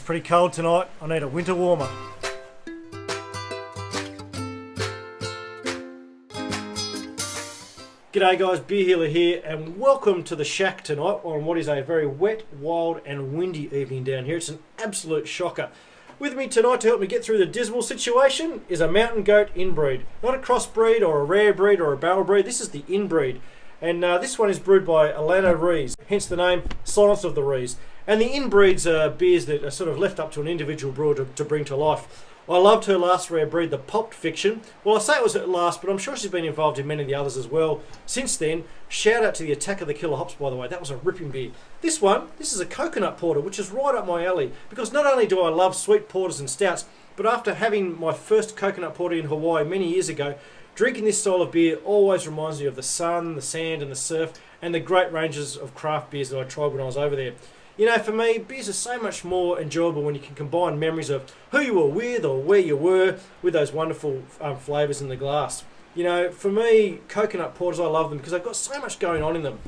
pretty cold tonight. I need a winter warmer. G'day guys, Beer Healer here, and welcome to the shack tonight on what is a very wet, wild and windy evening down here. It's an absolute shocker. With me tonight to help me get through the dismal situation is a mountain goat inbreed. Not a crossbreed or a rare breed or a barrel breed, this is the inbreed. And this one is brewed by Killer Rees, hence the name Silence of the Rees. And the inbreeds are beers that are sort of left up to an individual brewer to bring to life. I loved her last rare breed, the Pulp Fiction. Well, I say it was her last, but I'm sure she's been involved in many of the others as well. Since then, shout out to the Attack of the Killer Hops, by the way. That was a ripping beer. This is a coconut porter, which is right up my alley. Because not only do I love sweet porters and stouts, but after having my first coconut porter in Hawaii many years ago, drinking this style of beer always reminds me of the sun, the sand and the surf, and the great ranges of craft beers that I tried when I was over there. You know, for me, beers are so much more enjoyable when you can combine memories of who you were with or where you were with those wonderful flavours in the glass. You know, for me, coconut porters, I love them because they've got so much going on in them.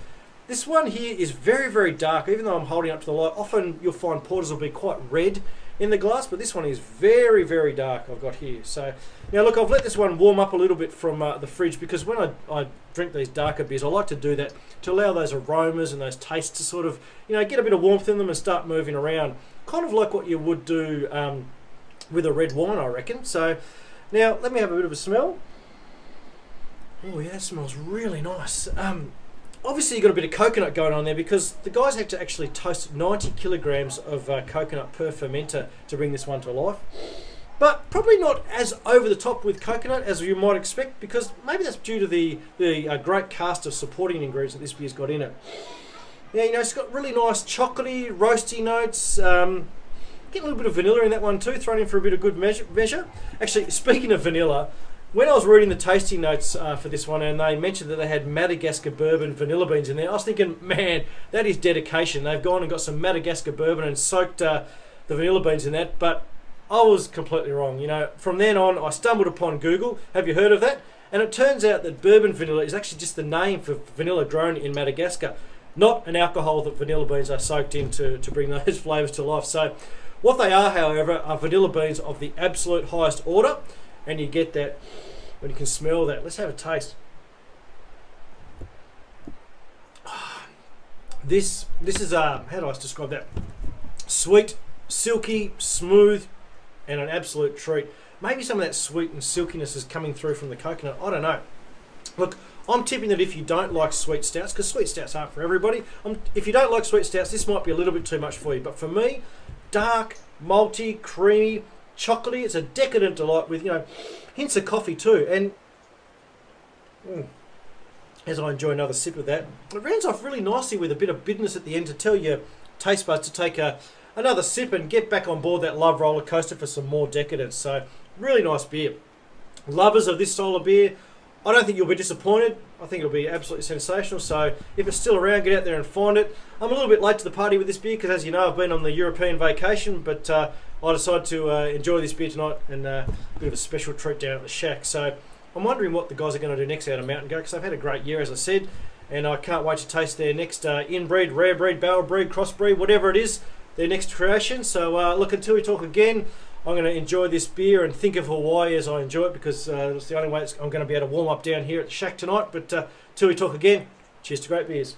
This one here is very, very dark, even though I'm holding up to the light. Often you'll find porters will be quite red in the glass, but this one is very, very dark I've got here. So, now look, I've let this one warm up a little bit from the fridge because when I drink these darker beers, I like to do that to allow those aromas and those tastes to sort of, you know, get a bit of warmth in them and start moving around. Kind of like what you would do with a red wine, I reckon. So, now let me have a bit of a smell. Oh yeah, that smells really nice. Obviously you've got a bit of coconut going on there because the guys had to actually toast 90 kilograms of coconut per fermenter to bring this one to life. But probably not as over the top with coconut as you might expect because maybe that's due to the great cast of supporting ingredients that this beer's got in it. Yeah, you know, it's got really nice chocolatey, roasty notes. Get a little bit of vanilla in that one too, thrown in for a bit of good measure. Actually, speaking of vanilla, when I was reading the tasting notes for this one and they mentioned that they had Madagascar bourbon vanilla beans in there, I was thinking, man, that is dedication. They've gone and got some Madagascar bourbon and soaked the vanilla beans in that, but I was completely wrong. You know, from then on, I stumbled upon Google. Have you heard of that? And it turns out that bourbon vanilla is actually just the name for vanilla grown in Madagascar, not an alcohol that vanilla beans are soaked in to bring those flavours to life. So what they are, however, are vanilla beans of the absolute highest order, and you get that when you can smell that. Let's have a taste. This is how do I describe that? Sweet, silky, smooth, and an absolute treat. Maybe some of that sweet and silkiness is coming through from the coconut. I don't know. Look, I'm tipping that if you don't like sweet stouts, because sweet stouts aren't for everybody, if you don't like sweet stouts, this might be a little bit too much for you. But for me, dark, malty, creamy, chocolatey, it's a decadent delight with, you know, hints of coffee too. And as I enjoy another sip of that, it rounds off really nicely with a bit of bitterness at the end to tell your taste buds to take another sip and get back on board that love roller coaster for some more decadence. So really nice beer. Lovers of this style of beer, I don't think you'll be disappointed. I think it'll be absolutely sensational. So if it's still around, get out there and find it. I'm a little bit late to the party with this beer because, as you know, I've been on the European vacation, but I decided to enjoy this beer tonight and a bit of a special treat down at the shack. So I'm wondering what the guys are going to do next out of Mountain Goat because they've had a great year, as I said, and I can't wait to taste their next inbreed, rare breed, barrel breed, crossbreed, whatever it is, their next creation. So look, until we talk again, I'm going to enjoy this beer and think of Hawaii as I enjoy it because it's the only way I'm going to be able to warm up down here at the shack tonight. But till we talk again, cheers to great beers.